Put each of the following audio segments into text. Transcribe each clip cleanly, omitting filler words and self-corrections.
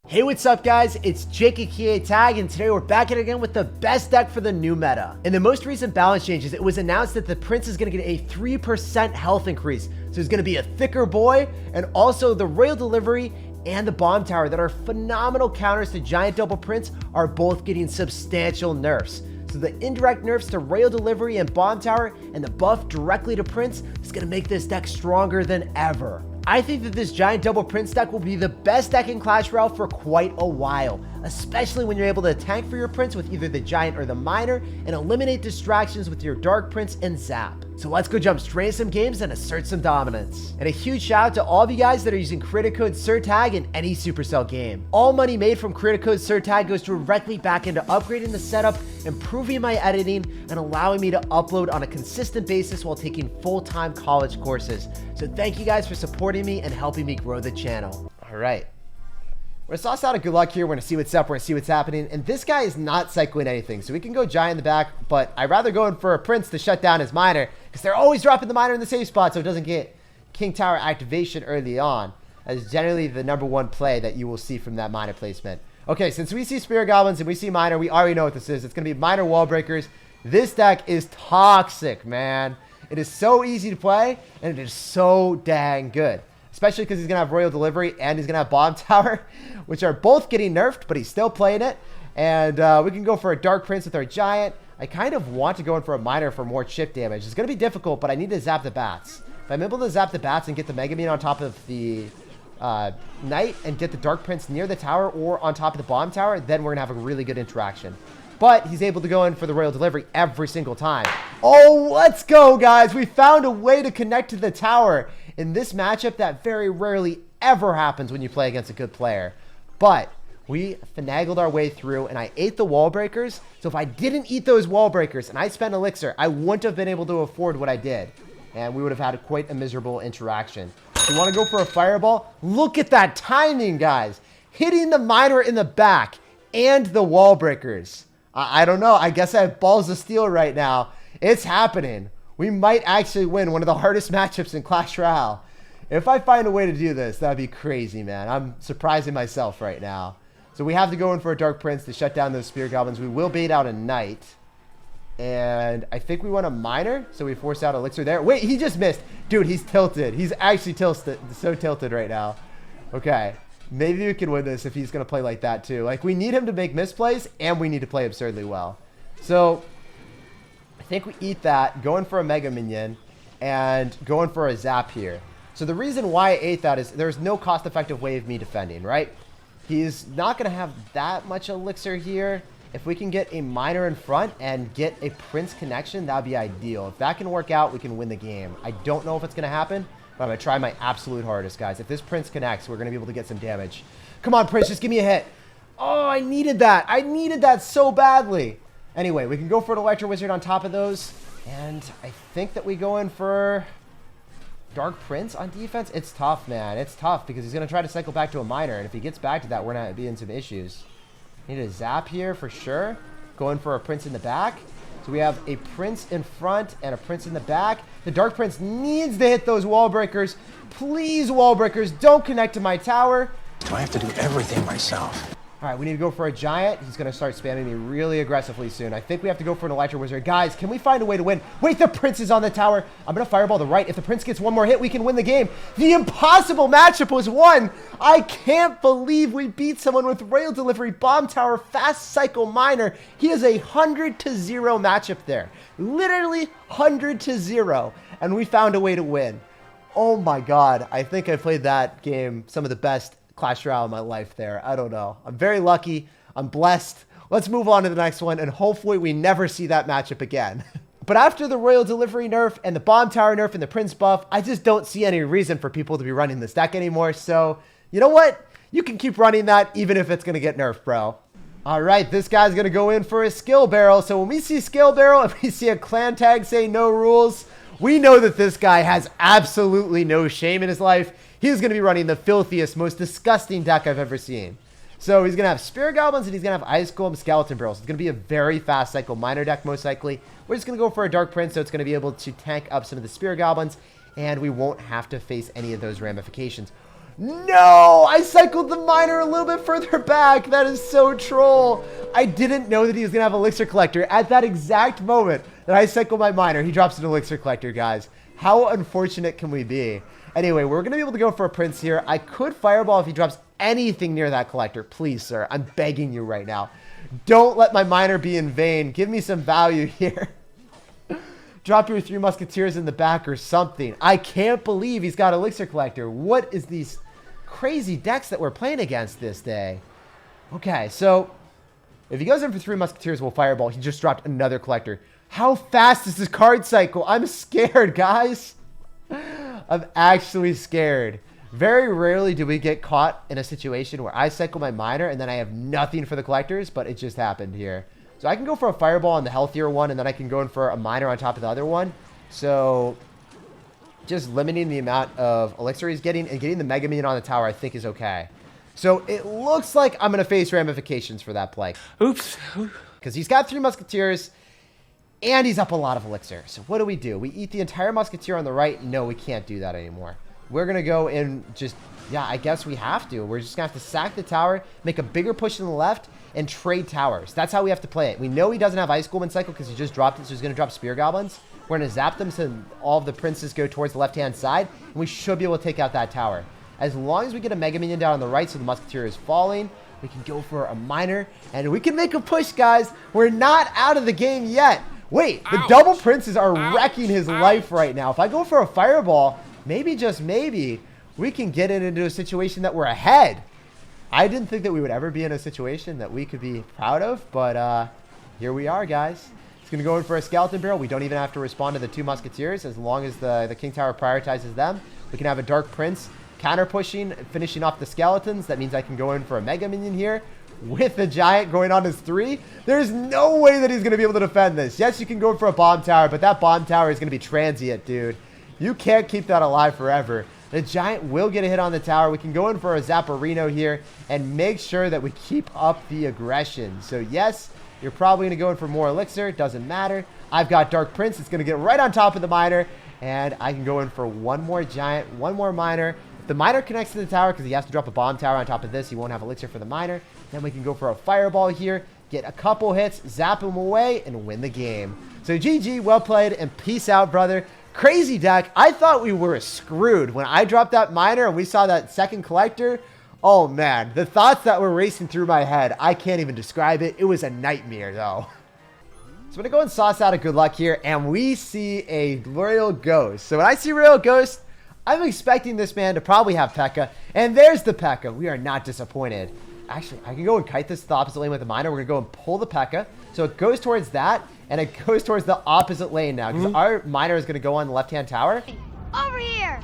Hey, what's up guys? It's Jake aka Tag, and today we're back at it again with the best deck for the new meta. In the most recent balance changes, it was announced that the Prince is going to get a 3% health increase. So it's going to be a thicker boy, and also the Royal Delivery and the Bomb Tower that are phenomenal counters to Giant Double Prince are both getting substantial nerfs. So the indirect nerfs to Royal Delivery and Bomb Tower and the buff directly to Prince is going to make this deck stronger than ever. I think that this Giant Double Prince deck will be the best deck in Clash Royale for quite a while, especially when you're able to tank for your Prince with either the Giant or the Minor and eliminate distractions with your Dark Prince and Zap. So let's go jump straight into some games and assert some dominance. And a huge shout out to all of you guys that are using creator code SirTag in any Supercell game. All money made from creator code SirTag goes directly back into upgrading the setup, improving my editing, and allowing me to upload on a consistent basis while taking full-time college courses. So thank you guys for supporting me and helping me grow the channel. All right. We're gonna sauce out a good luck here. We're gonna see what's up. We're gonna see what's happening. And this guy is not cycling anything. So we can go Giant in the back, but I'd rather go in for a Prince to shut down his Minor because they're always dropping the Minor in the safe spot so it doesn't get King Tower activation early on. That's generally the #1 play that you will see from that Minor placement. Okay, since we see Spirit Goblins and we see Minor, we already know what this is. It's gonna be Minor Wall Breakers. This deck is toxic, man. It is so easy to play and it is so dang good. Especially because he's going to have Royal Delivery and he's going to have Bomb Tower, which are both getting nerfed, but he's still playing it. And we can go for a Dark Prince with our Giant. I kind of want to go in for a Minor for more chip damage. It's going to be difficult, but I need to zap the bats. If I'm able to zap the bats and get the Mega Mean on top of the Knight and get the Dark Prince near the tower or on top of the Bomb Tower, then we're going to have a really good interaction. But he's able to go in for the Royal Delivery every single time. Oh, let's go, guys. We found a way to connect to the tower. In this matchup, that very rarely ever happens when you play against a good player. But we finagled our way through, and I ate the wall breakers. So if I didn't eat those wall breakers and I spent elixir, I wouldn't have been able to afford what I did. And we would have had quite a miserable interaction. If you want to go for a fireball, look at that timing, guys. Hitting the Minor in the back and the wall breakers. I don't know. I guess I have balls of steel right now. It's happening. We might actually win one of the hardest matchups in Clash Royale. If I find a way to do this, that'd be crazy, man. I'm surprising myself right now. So we have to go in for a Dark Prince to shut down those Spirit Goblins. We will bait out a Knight. And I think we want a Minor, so we force out Elixir there. Wait, he just missed. Dude, he's tilted. He's actually so tilted right now. Okay. Maybe we can win this if he's going to play like that too. Like, we need him to make misplays, and we need to play absurdly well. So, I think we eat that, going for a Mega Minion, and going for a Zap here. So, the reason why I ate that is there's no cost-effective way of me defending, right? He's not going to have that much Elixir here. If we can get a Minor in front and get a Prince connection, that would be ideal. If that can work out, we can win the game. I don't know if it's going to happen. But I'm going to try my absolute hardest, guys. If this Prince connects, we're going to be able to get some damage. Come on, Prince. Just give me a hit. Oh, I needed that. I needed that so badly. Anyway, we can go for an Electro Wizard on top of those. And I think that we go in for Dark Prince on defense. It's tough, man. It's tough because he's going to try to cycle back to a Minor. And if he gets back to that, we're going to be in some issues. Need a Zap here for sure. Going for a Prince in the back. So we have a Prince in front and a Prince in the back. The Dark Prince needs to hit those wall breakers. Please, wall breakers, don't connect to my tower. Do I have to do everything myself? All right, we need to go for a Giant. He's going to start spamming me really aggressively soon. I think we have to go for an Electro Wizard. Guys, can we find a way to win? Wait, the Prince is on the tower. I'm going to fireball the right. If the Prince gets one more hit, we can win the game. The impossible matchup was won. I can't believe we beat someone with Royal Delivery, Bomb Tower, Fast Cycle Minor. He has a 100-0 matchup there. Literally 100-0. And we found a way to win. Oh my God. I think I played that game some of the best Clash Royale in my life there. I don't know. I'm very lucky. I'm blessed. Let's move on to the next one, and hopefully we never see that matchup again. But after the Royal Delivery nerf and the Bomb Tower nerf and the Prince buff, I just don't see any reason for people to be running this deck anymore. So, you know what? You can keep running that even if it's going to get nerfed, bro. All right, this guy's going to go in for a Skill Barrel. So when we see Skill Barrel and we see a clan tag say no rules, we know that this guy has absolutely no shame in his life. He's going to be running the filthiest, most disgusting deck I've ever seen. So he's going to have Spirit Goblins and he's going to have Ice Golem Skeleton Barrels. It's going to be a very fast cycle Minor deck, most likely. We're just going to go for a Dark Prince, so it's going to be able to tank up some of the Spirit Goblins, and we won't have to face any of those ramifications. No, I cycled the miner a little bit further back. That is so troll. I didn't know that he was going to have elixir collector. At that exact moment that I cycled my miner, he drops an elixir collector, guys. How unfortunate can we be? Anyway, we're going to be able to go for a prince here. I could fireball if he drops anything near that collector. Please, sir. I'm begging you right now. Don't let my miner be in vain. Give me some value here. Drop your 3 musketeers in the back or something. I can't believe he's got elixir collector. What is these crazy decks that we're playing against this day? Okay, so if he goes in for 3 musketeers, we'll fireball. He just dropped another collector. How fast is this card cycle? I'm scared, guys. I'm actually scared. Very rarely do we get caught in a situation where I cycle my miner and then I have nothing for the collectors, but it just happened here. So I can go for a fireball on the healthier one, and then I can go in for a miner on top of the other one. So just limiting the amount of elixir he's getting and getting the Mega Minion on the tower, I think, is okay. So it looks like I'm going to face ramifications for that play. Oops. Because he's got 3 musketeers, and he's up a lot of elixir. So what do? We eat the entire musketeer on the right? No, we can't do that anymore. We're going to go and just, yeah, I guess we have to. We're just going to have to sack the tower, make a bigger push in the left, and trade towers. That's how we have to play it. We know he doesn't have Ice Golem cycle because he just dropped it, so he's going to drop Spear Goblins. We're going to zap them so all of the princes go towards the left-hand side, and we should be able to take out that tower. As long as we get a Mega Minion down on the right so the musketeer is falling, we can go for a miner, and we can make a push, guys. We're not out of the game yet. Wait, the double princes are wrecking his life right now. If I go for a fireball, maybe, just maybe, we can get it into a situation that we're ahead. I didn't think that we would ever be in a situation that we could be proud of, but here we are, guys. It's going to go in for a skeleton barrel. We don't even have to respond to the 2 musketeers as long as the king tower prioritizes them. We can have a dark prince counter pushing, finishing off the skeletons. That means I can go in for a Mega Minion here with the giant going on his 3. There's no way that he's going to be able to defend this. Yes, you can go in for a bomb tower, but that bomb tower is going to be transient, dude. You can't keep that alive forever. The giant will get a hit on the tower. We can go in for a Zapparino here and make sure that we keep up the aggression. So yes, you're probably going to go in for more elixir. Doesn't matter. I've got Dark Prince. It's going to get right on top of the miner. And I can go in for one more giant, one more miner. If the miner connects to the tower, because he has to drop a bomb tower on top of this, he won't have elixir for the miner. Then we can go for a fireball here, get a couple hits, zap him away, and win the game. So GG, well played, and peace out, brother. Crazy deck. I thought we were screwed when I dropped that miner and we saw that second collector. Oh man, the thoughts that were racing through my head, I can't even describe it. It was a nightmare though. So I'm going to go and sauce out a good luck here, and we see a Royal Ghost. So when I see Royal Ghost, I'm expecting this man to probably have P.E.K.K.A. And there's the P.E.K.K.A. We are not disappointed. Actually, I can go and kite this to the opposite lane with the miner. We're going to go and pull the P.E.K.K.A. So it goes towards that, and it goes towards the opposite lane now, because our miner is going to go on the left-hand tower. Over here!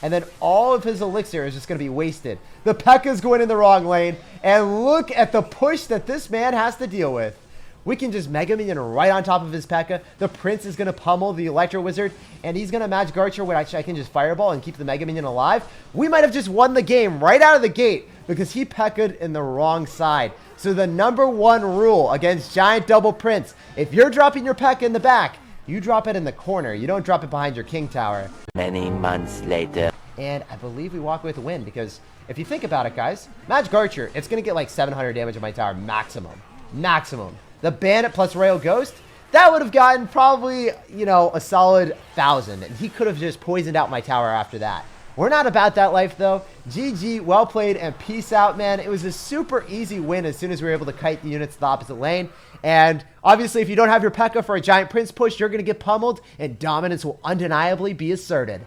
And then all of his elixir is just going to be wasted. The P.E.K.K.A. is going in the wrong lane, and look at the push that this man has to deal with. We can just Mega Minion right on top of his P.E.K.K.A. The Prince is going to pummel the Electro Wizard, and he's going to Magic Archer, which I can just Fireball and keep the Mega Minion alive. We might have just won the game right out of the gate because he P.E.K.Ka'd in the wrong side. So the #1 rule against Giant Double Prince, if you're dropping your P.E.K.K.A. in the back, you drop it in the corner. You don't drop it behind your King Tower. Many months later. And I believe we walk away with a win because if you think about it, guys, Magic Archer, it's going to get like 700 damage on my tower maximum. Maximum. The Bandit plus Royal Ghost, that would have gotten probably, you know, a solid 1,000. And he could have just poisoned out my tower after that. We're not about that life, though. GG, well played, and peace out, man. It was a super easy win as soon as we were able to kite the units to the opposite lane. And obviously, if you don't have your P.E.K.K.A. for a Giant Prince push, you're going to get pummeled, and dominance will undeniably be asserted.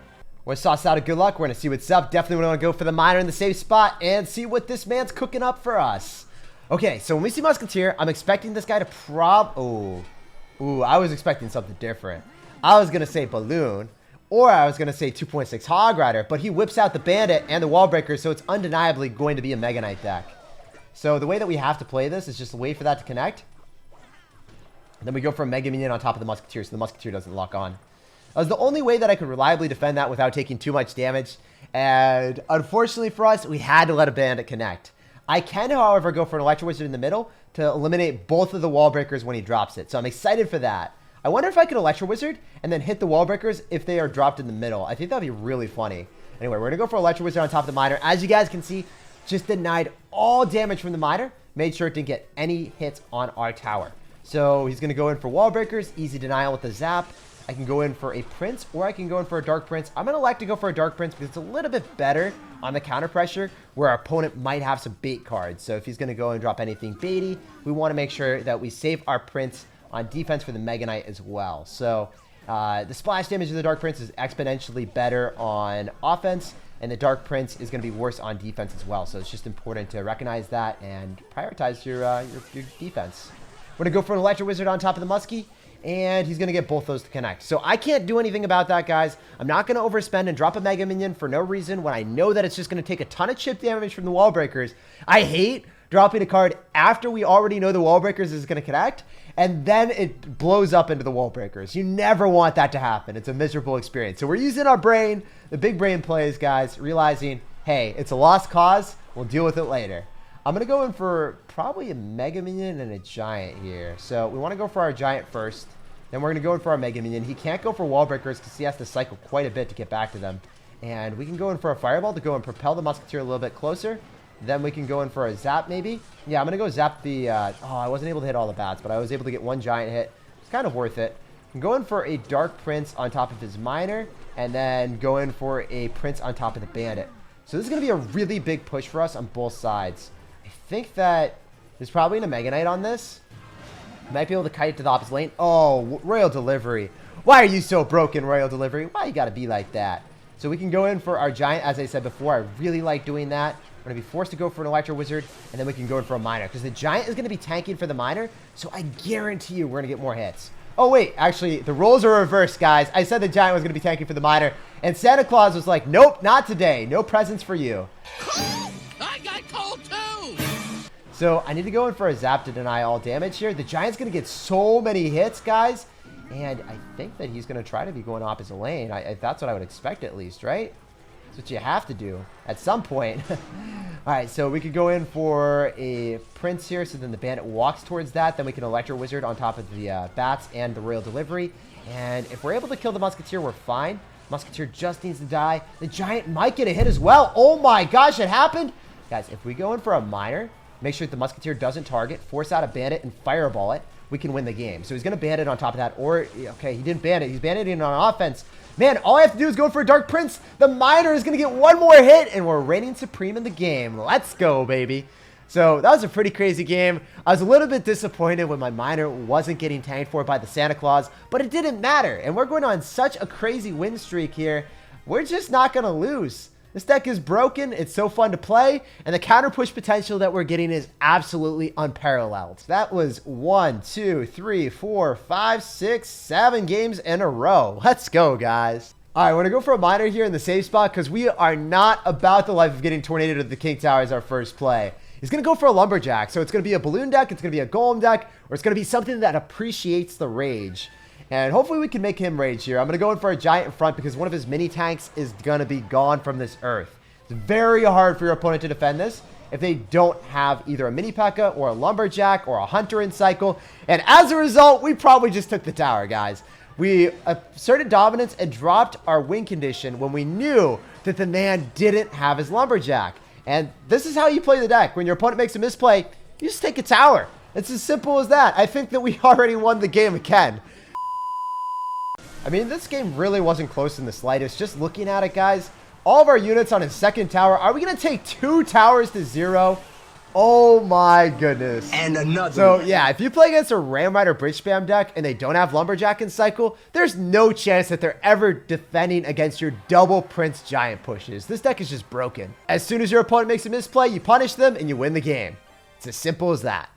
We're sauce out of good luck. We're going to see what's up. Definitely want to go for the miner in the safe spot and see what this man's cooking up for us. Okay, so when we see Musketeer, I'm expecting this guy to Ooh, I was expecting something different. I was going to say Balloon, or I was going to say 2.6 Hog Rider, but he whips out the Bandit and the Wall Breaker, so it's undeniably going to be a Mega Knight deck. So the way that we have to play this is just wait for that to connect. And then we go for a Mega Minion on top of the Musketeer, so the Musketeer doesn't lock on. That was the only way that I could reliably defend that without taking too much damage. And unfortunately for us, we had to let a Bandit connect. I can, however, go for an Electro Wizard in the middle to eliminate both of the Wall Breakers when he drops it. So I'm excited for that. I wonder if I could Electro Wizard and then hit the wall breakers if they are dropped in the middle. I think that'd be really funny. Anyway, we're gonna go for Electro Wizard on top of the miner. As you guys can see, just denied all damage from the miner. Made sure it didn't get any hits on our tower. So he's gonna go in for wall breakers, easy denial with the zap. I can go in for a Prince, or I can go in for a Dark Prince. I'm gonna like to go for a Dark Prince because it's a little bit better on the counter pressure where our opponent might have some bait cards. So if he's gonna go and drop anything baity, we wanna make sure that we save our Prince on defense for the Mega Knight as well. So the splash damage of the Dark Prince is exponentially better on offense, and the Dark Prince is going to be worse on defense as well. So it's just important to recognize that and prioritize your defense. We're going to go for an Electro Wizard on top of the Muskie, and he's going to get both those to connect. So I can't do anything about that, guys. I'm not going to overspend and drop a Mega Minion for no reason when I know that it's just going to take a ton of chip damage from the Wall Breakers. I hate dropping a card after we already know the Wall Breakers is going to connect, and then it blows up into the Wall Breakers. You never want that to happen. It's a miserable experience. So we're using our brain, the big brain plays, guys, realizing, hey, it's a lost cause. We'll deal with it later. I'm going to go in for probably a Mega Minion and a Giant here. So we want to go for our Giant first. Then we're going to go in for our Mega Minion. He can't go for Wall Breakers because he has to cycle quite a bit to get back to them. And we can go in for a Fireball to go and propel the Musketeer a little bit closer. Then we can go in for a Zap maybe. Yeah, I'm going to go Zap the... oh, I wasn't able to hit all the bats, but I was able to get one Giant hit. It's kind of worth it. I'm going for a Dark Prince on top of his Miner, and then go in for a Prince on top of the Bandit. So this is going to be a really big push for us on both sides. I think that there's probably a Mega Knight on this. Might be able to kite it to the opposite lane. Oh, Royal Delivery. Why are you so broken, Royal Delivery? Why you got to be like that? So we can go in for our Giant, as I said before. I really like doing that. We're going to be forced to go for an Electro Wizard, and then we can go in for a Miner, because the Giant is going to be tanking for the Miner, so I guarantee you we're going to get more hits. Oh, wait, actually, the roles are reversed, guys. I said the Giant was going to be tanking for the Miner, and Santa Claus was like, nope, not today. No presents for you. I got cold, too! So I need to go in for a Zap to deny all damage here. The Giant's going to get so many hits, guys, and I think that he's going to try to be going opposite lane. That's what I would expect, at least, right? That's what you have to do at some point. All right, so we could go in for a Prince here, so then the Bandit walks towards that. Then we can Electro Wizard on top of the bats and the Royal Delivery. And if we're able to kill the Musketeer, we're fine. Musketeer just needs to die. The Giant might get a hit as well. Oh my gosh, it happened. Guys, if we go in for a Miner, make sure the Musketeer doesn't target, force out a Bandit, and Fireball it, we can win the game. So he's going to Bandit on top of that. Or, okay, he didn't Bandit. He's Banditing on offense. Man, all I have to do is go for a Dark Prince. The Miner is going to get one more hit, and we're reigning supreme in the game. Let's go, baby. So that was a pretty crazy game. I was a little bit disappointed when my Miner wasn't getting tanked for by the Santa Claus, but it didn't matter. And we're going on such a crazy win streak here. We're just not going to lose. This deck is broken. It's so fun to play. And the counter push potential that we're getting is absolutely unparalleled. That was 1, 2, 3, 4, 5, 6, 7 games in a row. Let's go, guys. All right, we're going to go for a Miner here in the safe spot because we are not about the life of getting tornadoed to the King Tower as our first play. He's going to go for a Lumberjack. So it's going to be a Balloon deck. It's going to be a Golem deck. Or it's going to be something that appreciates the rage. And hopefully we can make him rage here. I'm going to go in for a Giant in front because one of his mini tanks is going to be gone from this earth. It's very hard for your opponent to defend this if they don't have either a mini P.E.K.K.A. or a Lumberjack or a Hunter in cycle. And as a result, we probably just took the tower, guys. We asserted dominance and dropped our win condition when we knew that the man didn't have his Lumberjack. And this is how you play the deck. When your opponent makes a misplay, you just take a tower. It's as simple as that. I think that we already won the game again. I mean, this game really wasn't close in the slightest. Just looking at it, guys, all of our units on his second tower. Are we going to take 2 towers to 0? Oh my goodness. And another. So yeah, if you play against a Ram Rider Bridge Spam deck and they don't have Lumberjack in cycle, there's no chance that they're ever defending against your double Prince Giant pushes. This deck is just broken. As soon as your opponent makes a misplay, you punish them and you win the game. It's as simple as that.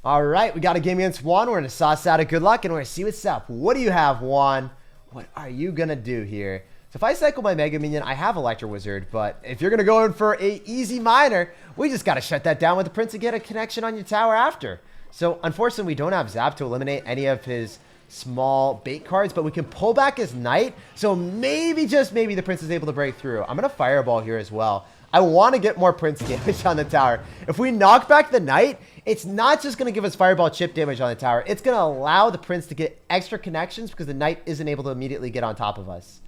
All right, we got a game against Juan. We're going to sauce out a good luck, and we're going to see what's up. What do you have, Juan? What are you going to do here? So if I cycle my Mega Minion, I have Electro Wizard, but if you're going to go in for a easy Miner, we just got to shut that down with the Prince and get a connection on your tower after. So unfortunately, we don't have Zap to eliminate any of his small bait cards, but we can pull back his knight. So maybe, just maybe, the prince is able to break through. I'm going to fireball here as well. I want to get more prince damage on the tower. If we knock back the knight, it's not just going to give us fireball chip damage on the tower. It's going to allow the prince to get extra connections because the knight isn't able to immediately get on top of us.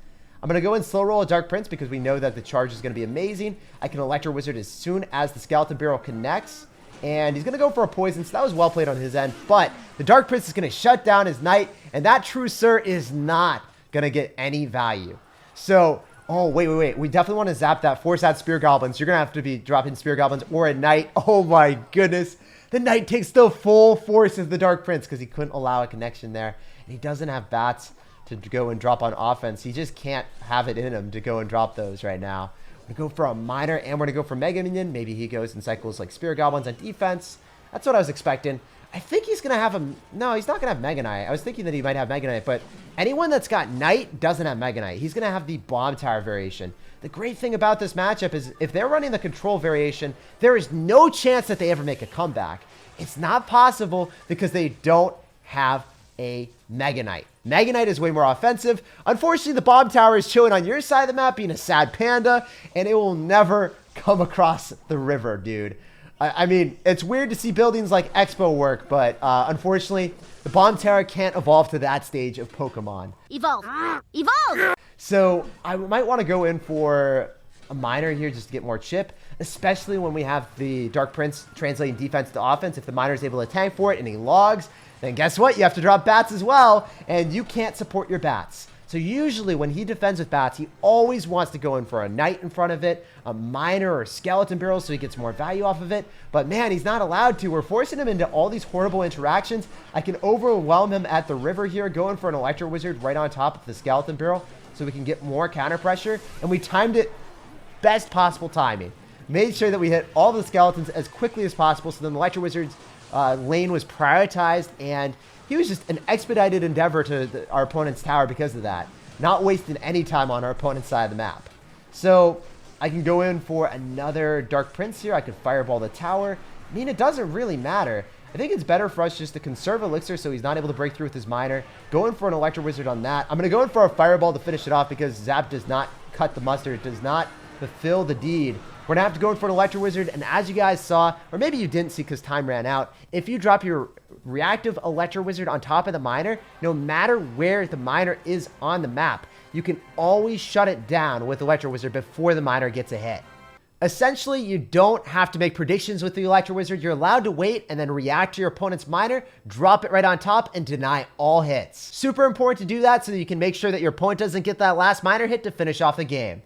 I'm going to go and slow roll a Dark Prince because we know that the charge is going to be amazing. I can Electro Wizard as soon as the Skeleton Barrel connects. And he's going to go for a poison, so that was well played on his end. But the Dark Prince is going to shut down his knight, and that True Sir is not going to get any value. So, oh, wait. We definitely want to zap that. Force out Spear Goblins. You're going to have to be dropping Spear Goblins or a knight. Oh my goodness. The knight takes the full force of the Dark Prince because he couldn't allow a connection there. And he doesn't have bats to go and drop on offense. He just can't have it in him to go and drop those right now. We're going to go for a Miner, and we're going to go for Mega Minion. Maybe he goes and cycles like Spear Goblins on defense. That's what I was expecting. I think he's going to have a... No, he's not going to have Mega Knight. I was thinking that he might have Mega Knight, but anyone that's got Knight doesn't have Mega Knight. He's going to have the Bomb Tower variation. The great thing about this matchup is if they're running the control variation, there is no chance that they ever make a comeback. It's not possible because they don't have a Mega Knight. Mega Knight is way more offensive. Unfortunately, the Bomb Tower is chilling on your side of the map, being a sad panda, and it will never come across the river, dude. I mean, it's weird to see buildings like xbow work, but unfortunately, the Bomb Tower can't evolve to that stage of Pokemon. Evolve! Evolve! So I might want to go in for a Miner here just to get more chip, especially when we have the Dark Prince translating defense to offense. If the Miner is able to tank for it and he logs, then guess what? You have to drop bats as well, and you can't support your bats. So usually when he defends with bats, he always wants to go in for a knight in front of it, a Miner or skeleton barrel so he gets more value off of it. But man, he's not allowed to. We're forcing him into all these horrible interactions. I can overwhelm him at the river here, going for an Electro Wizard right on top of the skeleton barrel so we can get more counter pressure. And we timed it best possible timing. Made sure that we hit all the skeletons as quickly as possible so then the Electro Wizard's lane was prioritized, and he was just an expedited endeavor to our opponent's tower because of that. Not wasting any time on our opponent's side of the map. So I can go in for another Dark Prince here. I could fireball the tower. I mean, it doesn't really matter. I think it's better for us just to conserve elixir so he's not able to break through with his Miner. Go in for an Electro Wizard on that. I'm going to go in for a fireball to finish it off because Zap does not cut the mustard. It does not fulfill the deed. We're going to have to go in for an Electro Wizard, and as you guys saw, or maybe you didn't see because time ran out, if you drop your reactive Electro Wizard on top of the Miner, no matter where the Miner is on the map, you can always shut it down with Electro Wizard before the Miner gets a hit. Essentially, you don't have to make predictions with the Electro Wizard. You're allowed to wait and then react to your opponent's Miner, drop it right on top, and deny all hits. Super important to do that so that you can make sure that your opponent doesn't get that last Miner hit to finish off the game.